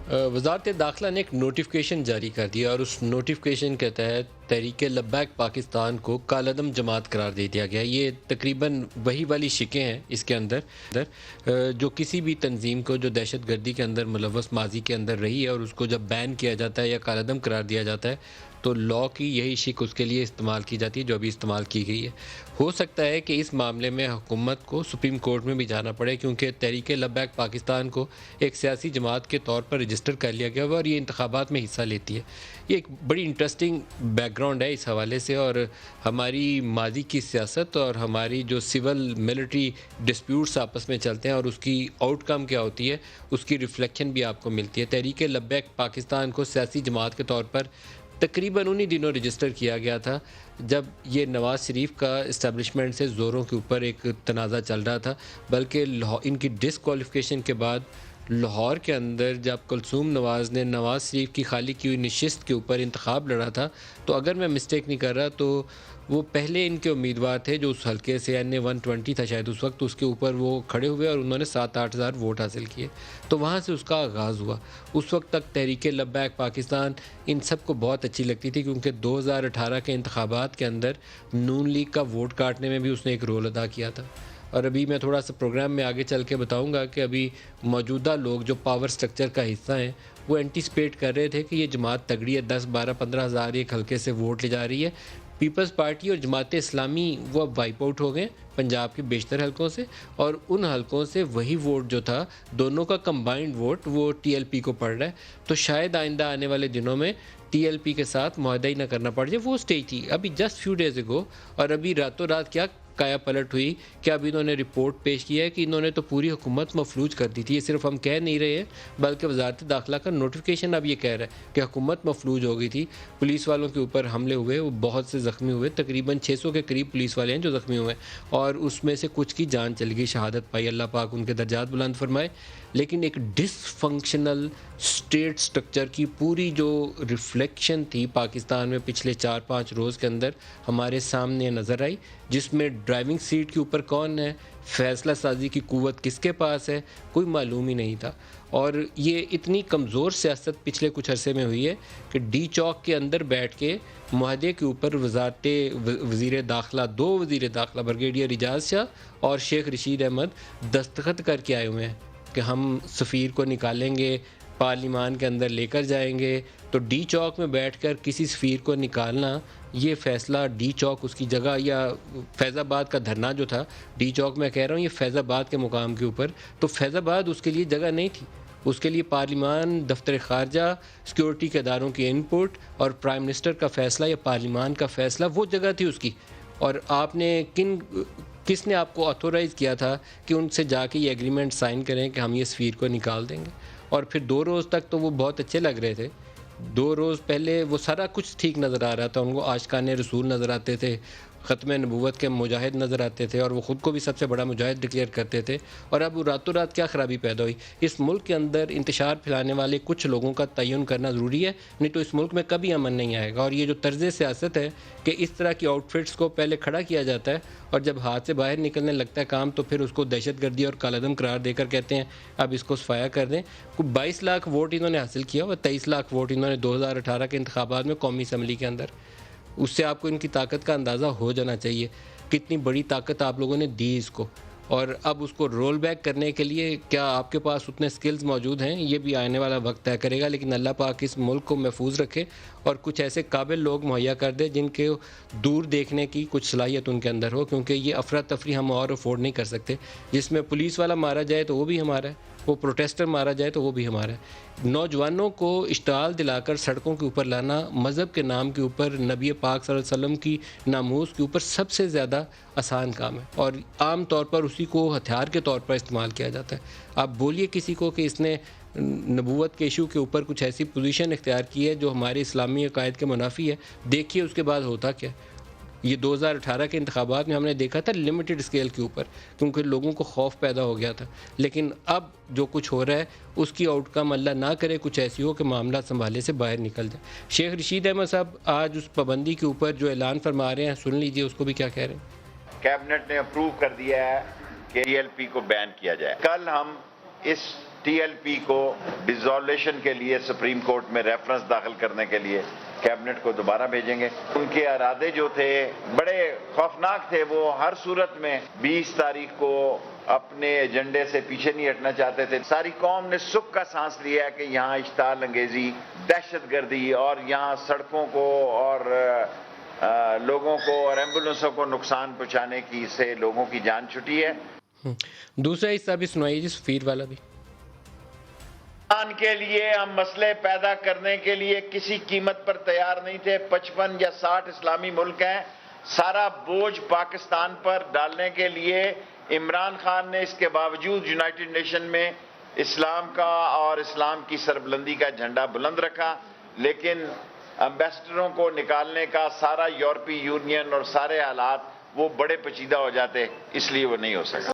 वज़ारत दाखिला ने एक नोटिफिकेशन जारी कर दिया और उस नोटिफिकेशन के तहत तहरीक लब्बैक पाकिस्तान को कालअदम जमात करार दे दिया गया। ये तकरीबन वही वाली शिकें हैं इसके अंदर जो किसी भी तंजीम को जो दहशत गर्दी के अंदर मुलव्वस माजी के अंदर रही है और उसको जब बैन किया जाता है या कालअदम करार दिया जाता है तो लॉ की यही शिक उसके लिए इस्तेमाल की जाती है जो अभी इस्तेमाल की गई है। हो सकता है कि इस मामले में हुकूमत को सुप्रीम कोर्ट में भी जाना पड़े क्योंकि तहरीक लब्बैक पाकिस्तान को एक सियासी जमात के तौर पर रजिस्टर कर लिया गया हुआ और ये इंतखाबात में हिस्सा लेती है। ये एक बड़ी इंटरेस्टिंग बैकग्राउंड है इस हवाले से और हमारी माजी की सियासत और हमारी जो सिविल मिलिट्री डिस्प्यूट्स आपस में चलते हैं और उसकी आउटकम क्या होती है उसकी रिफ्लेक्शन भी आपको मिलती है। तहरीक लब्बैक पाकिस्तान को सियासी जमात के तौर पर तकरीबन उन्हीं दिनों रजिस्टर किया गया था जब ये नवाज़ शरीफ का इस्टेब्लिशमेंट से ज़ोरों के ऊपर एक तनाज़ा चल रहा था। बल्कि इनकी डिसक्वालिफिकेशन के बाद लाहौर के अंदर जब कुलसूम नवाज़ ने नवाज़ शरीफ की खाली की हुई नशिस्त के ऊपर इंतखाब लड़ा था तो अगर मैं मिस्टेक नहीं कर रहा तो वो पहले इनके उम्मीदवार थे जो उस हल्के से यानी 120 था शायद उस वक्त, उसके ऊपर वो खड़े हुए और उन्होंने 7-8 हज़ार वोट हासिल किए। तो वहाँ से उसका आगाज़ हुआ। उस वक्त तक तहरीक लब्बैक पाकिस्तान इन सब को बहुत अच्छी लगती थी क्योंकि 2018 के इंतखाबात के अंदर नून लीग का वोट काटने में भी उसने एक रोल अदा किया था। और अभी मैं थोड़ा सा प्रोग्राम में आगे चल के बताऊँगा कि अभी मौजूदा लोग जो पावर स्ट्रक्चर का हिस्सा हैं वो एंटिसिपेट कर रहे थे कि ये जमात तगड़ी है, 10-12-15 हज़ार एक हल्के से वोट ले जा रही है। पीपल्स पार्टी और जमात इस्लामी वो अब वाइप आउट हो गए पंजाब के बेशतर हलकों से और उन हलकों से वही वोट जो था दोनों का कंबाइंड वोट वो टीएलपी को पड़ रहा है। तो शायद आइंदा आने वाले दिनों में टीएलपी के साथ मुआहदा ही ना करना पड़ जाए। वो स्टेज थी अभी जस्ट फ्यू डेज अगो और अभी रातों रात क्या काया पलट हुई कि अब इन्होंने रिपोर्ट पेश किया है कि इन्होंने तो पूरी हुकूमत मफलूज कर दी थी। ये सिर्फ हम कह नहीं रहे हैं बल्कि वजारत दाखिला का नोटिफिकेशन अब ये कह रहा है कि हुकूमत मफलूज हो गई थी। पुलिस वालों के ऊपर हमले हुए, वो बहुत से ज़ख्मी हुए, तकरीबन 600 के करीब पुलिस वाले हैं जो ज़ख्मी हुए और उसमें से कुछ की जान चली गई, शहादत पाई, अल्लाह पाक उनके दर्जात बुलंद फरमाए। लेकिन एक डिसफंक्शनल स्टेट स्ट्रक्चर की पूरी जो रिफ्लेक्शन थी पाकिस्तान में पिछले 4-5 रोज़ के अंदर हमारे सामने नज़र आई, जिसमें ड्राइविंग सीट के ऊपर कौन है, फ़ैसला साजी की कुव्वत किसके पास है, कोई मालूम ही नहीं था। और ये इतनी कमज़ोर सियासत पिछले कुछ अरसे में हुई है कि डी चौक के अंदर बैठ के मुआहदे के ऊपर वज़ीर दाखिला, 2 वज़ीर दाखिला ब्रिगेडियर इजाज़ शाह और शेख रशीद अहमद दस्तखत करके आए हुए हैं कि हम सफ़ीर को निकालेंगे, पार्लिमान के अंदर लेकर जाएंगे। तो डी चौक में बैठकर किसी सफ़ीर को निकालना, ये फ़ैसला डी चौक उसकी जगह या फैज़ाबाद का धरना जो था डी चौक में कह रहा हूँ ये फैज़ाबाद के मुकाम के ऊपर, तो फैज़ाबाद उसके लिए जगह नहीं थी। उसके लिए पार्लिमान, दफ्तर ख़ारजा, सिक्योरिटी के अदारों की इनपुट और प्राइम मिनिस्टर का फ़ैसला या पार्लिमान का फ़ैसला वो जगह थी उसकी। और आपने किसने आपको ऑथोराइज़ किया था कि उनसे जाके ये एग्रीमेंट साइन करें कि हम ये सफ़ीर को निकाल देंगे। और फिर 2 रोज़ तक तो वो बहुत अच्छे लग रहे थे। 2 रोज़ पहले वो सारा कुछ ठीक नज़र आ रहा था, उनको आशिकाने रसूल नज़र आते थे, ख़त्म नबूवत के मुजाहिद नज़र आते थे और वो ख़ुद को भी सबसे बड़ा मुजाहिद डिक्लेयर करते थे। और अब रातों रात क्या ख़राबी पैदा हुई। इस मुल्क के अंदर इंतशार फैलाने वाले कुछ लोगों का तयन करना ज़रूरी है, नहीं तो इस मुल्क में कभी अमन नहीं आएगा। और ये जो तर्ज़ सियासत है कि इस तरह की आउटफिट्स को पहले खड़ा किया जाता है और जब हाथ से बाहर निकलने लगता है काम तो फिर उसको दहशतगर्दी और कालादम करार देकर कहते हैं अब इसको सफाया कर दें। 22 लाख वोट इन्होंने हासिल किया और 23 लाख वोट इन्होंने 2018 के इंतखाबात में कौमी असम्बली के अंदर। उससे आपको इनकी ताकत का अंदाज़ा हो जाना चाहिए कितनी बड़ी ताकत आप लोगों ने दी इसको। और अब उसको रोल बैक करने के लिए क्या आपके पास उतने स्किल्स मौजूद हैं, ये भी आने वाला वक्त तय करेगा। लेकिन अल्लाह पाक इस मुल्क को महफूज रखे और कुछ ऐसे काबिल लोग मुहैया कर दे जिनके दूर देखने की कुछ सलाहियत उनके अंदर हो, क्योंकि ये अफरा तफरी हम और अफोर्ड नहीं कर सकते। जिसमें पुलिस वाला मारा जाए तो वो भी हमारा है, वो प्रोटेस्टर मारा जाए तो वो भी हमारा है। नौजवानों को इश्ताल दिलाकर सड़कों के ऊपर लाना मज़हब के नाम के ऊपर, नबी पाक सल्लल्लाहु अलैहि वसल्लम की नामूस के ऊपर सबसे ज़्यादा आसान काम है और आम तौर पर उसी को हथियार के तौर पर इस्तेमाल किया जाता है। आप बोलिए किसी को कि इसने नबूवत के इशू के ऊपर कुछ ऐसी पोजीशन इख्तियार की है जो हमारे इस्लामी अकायद के मुनाफी है, देखिए उसके बाद होता क्या। ये 2018 के इंतखाबात में हमने देखा था लिमिटेड स्केल के ऊपर, क्योंकि लोगों को खौफ पैदा हो गया था। लेकिन अब जो कुछ हो रहा है उसकी आउटकम अल्लाह ना करे कुछ ऐसी हो कि मामला संभाले से बाहर निकल जाए। शेख रशीद अहमद साहब आज उस पाबंदी के ऊपर जो ऐलान फरमा रहे हैं, सुन लीजिए उसको भी क्या कह रहे हैं। कैबिनेट ने अप्रूव कर दिया है कि टीएलपी को बैन किया जाए। कल हम इस टीएलपी को डिसॉल्यूशन के लिए सुप्रीम कोर्ट में रेफरेंस दाखिल करने के लिए कैबिनेट को दोबारा भेजेंगे। उनके इरादे जो थे बड़े खौफनाक थे। वो हर सूरत में 20 तारीख को अपने एजेंडे से पीछे नहीं हटना चाहते थे। सारी कौम ने सुख का सांस लिया है कि यहाँ इश्ताल अंगेजी, दहशतगर्दी और यहाँ सड़कों को और लोगों को और एम्बुलेंसों को नुकसान पहुंचाने की से लोगों की जान छुटी है। दूसरा हिस्सा भी सुनाइए जी, सफीर वाला भी। के लिए हम मसले पैदा करने के लिए किसी कीमत पर तैयार नहीं थे। 55 या 60 इस्लामी मुल्क हैं। सारा बोझ पाकिस्तान पर डालने के लिए इमरान खान ने इसके बावजूद यूनाइटेड नेशन में इस्लाम का और इस्लाम की सरबुलंदी का झंडा बुलंद रखा। लेकिन एम्बेसडरों को निकालने का सारा यूरोपीय यूनियन और सारे हालात वो बड़े पेचीदा हो जाते, इसलिए वो नहीं हो सका।